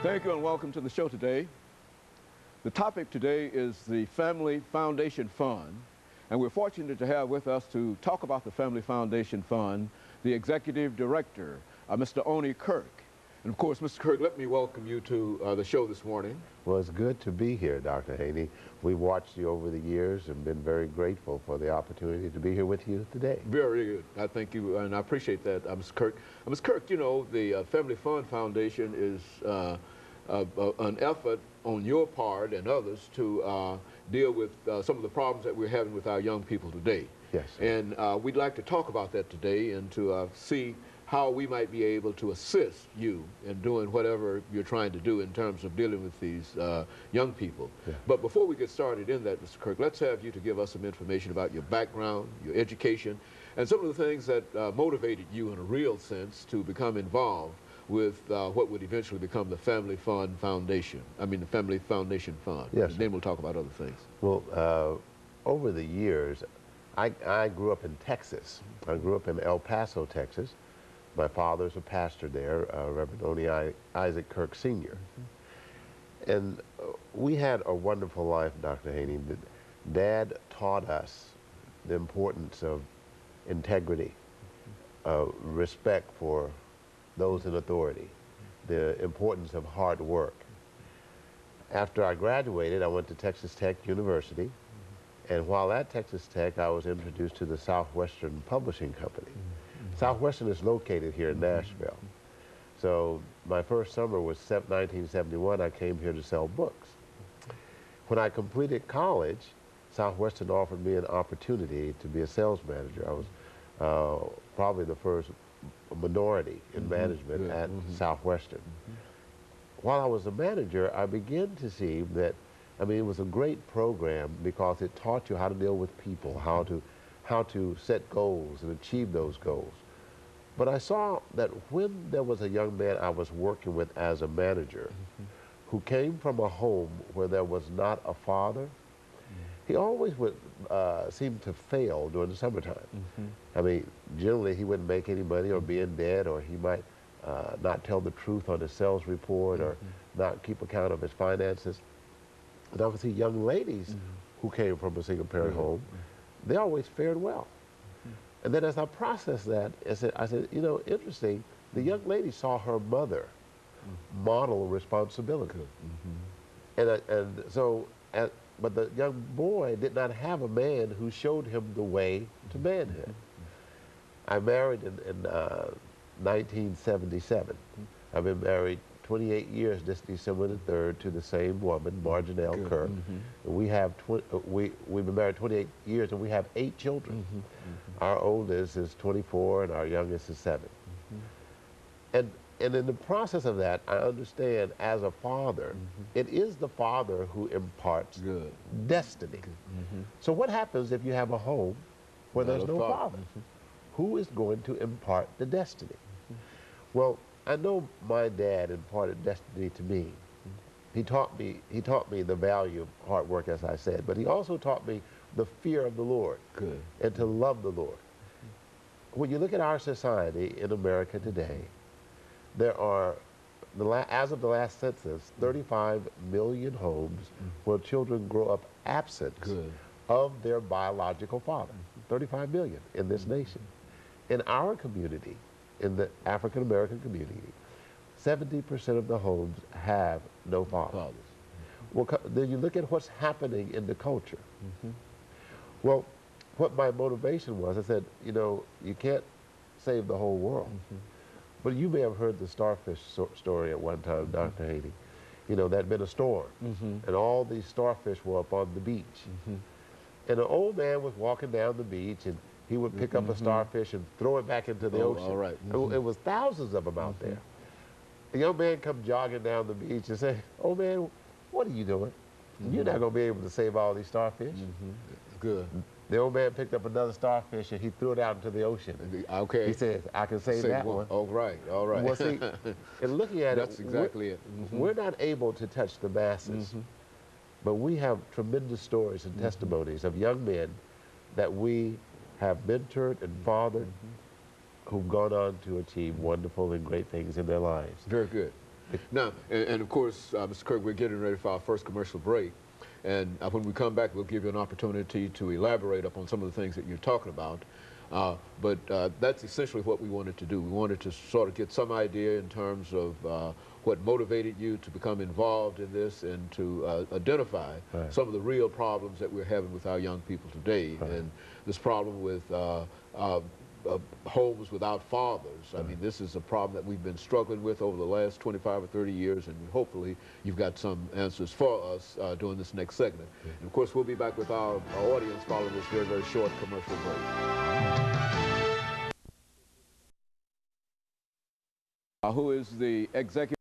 Thank you and welcome to the show today. The topic today is the Family Foundation Fund, and we're fortunate to have with us to talk about the Family Foundation Fund the Executive Director, Mr. OKirk. And of course, Mr. Kirk, let me welcome you to the show this morning. Well, it's good to be here, Dr. Haney. We've watched you over the years and been very grateful for the opportunity to be here with you today. Very good. I thank you, and I appreciate that, Mr. Kirk. Mr. Kirk, you know, the Family Fund Foundation is an effort on your part and others to deal with some of the problems that we're having with our young people today. Yes. And we'd like to talk about that today and to see how we might be able to assist you in doing whatever you're trying to do in terms of dealing with these young people. Yeah. But before we get started in that, Mr. Kirk, let's have you to give us some information about your background, your education, and some of the things that motivated you in a real sense to become involved with what would eventually become the Family Fund Foundation. I mean, the Family Foundation Fund. Yes. And then we'll talk about other things. Well, over the years, I grew up in Texas. I grew up in El Paso, Texas. My father's a pastor there, Reverend Oni Isaac Kirk Sr. And we had a wonderful life, Dr. Haney. Dad taught us the importance of integrity, respect for those in authority, the importance of hard work. After I graduated, I went to Texas Tech University, and while at Texas Tech, I was introduced to the Southwestern Publishing Company. Southwestern is located here in Nashville. So my first summer was 1971. I came here to sell books. When I completed college, Southwestern offered me an opportunity to be a sales manager. I was probably the first minority in management at Southwestern. While I was a manager, I began to see that, I mean, it was a great program because it taught you how to deal with people, how to set goals and achieve those goals. But I saw that when there was a young man I was working with as a manager who came from a home where there was not a father, he always would seem to fail during the summertime. I mean, generally he wouldn't make any money or be in debt, or he might not tell the truth on his sales report or not keep account of his finances. And obviously young ladies who came from a single parent home, they always fared well. And then as I processed that, I said, you know, interesting, the young lady saw her mother model responsibility. But the young boy did not have a man who showed him the way to manhood. I married in 1977. I've been married 28 years this December the 3rd to the same woman, Marginelle Kirk. And we've been married 28 years and we have 8 children. Our oldest is 24 and our youngest is 7. And in the process of that, I understand as a father, it is the father who imparts destiny. So what happens if you have a home where there's no father? Who is going to impart the destiny? Well, I know my dad imparted destiny to me. He taught me the value of hard work, as I said, but he also taught me the fear of the Lord and to love the Lord. When you look at our society in America today, there are, as of the last census, 35 million homes where children grow up absent of their biological father. 35 million in this nation. In our community, in the African American community, 70% of the homes have no fathers. Well, then you look at what's happening in the culture. Well, what my motivation was, I said, you know, you can't save the whole world. But you may have heard the starfish story at one time, Dr. Haney. You know, there'd been a storm, and all these starfish were up on the beach. And an old man was walking down the beach, and he would pick up a starfish and throw it back into the ocean. All right. It was thousands of them out there. A young man come jogging down the beach and say, "Oh man, what are you doing? You're not going to be able to save all these starfish." Good. The old man picked up another starfish and he threw it out into the ocean. Okay. He says, "I can save that one." All right, all right. Well, see, in looking at that's exactly it. We're not able to touch the masses, but we have tremendous stories and testimonies of young men that we have mentored and fathered who've gone on to achieve wonderful and great things in their lives. Very good. Now, and of course, Mr. Kirk, we're getting ready for our first commercial break. And when we come back, we'll give you an opportunity to elaborate upon some of the things that you're talking about. But that's essentially what we wanted to do. We wanted to sort of get some idea in terms of what motivated you to become involved in this and to identify some of the real problems that we're having with our young people today. And this problem with homes without fathers. I mean, this is a problem that we've been struggling with over the last 25 or 30 years, and hopefully you've got some answers for us during this next segment. And of course, we'll be back with our audience following this very, very short commercial break. Who is the executive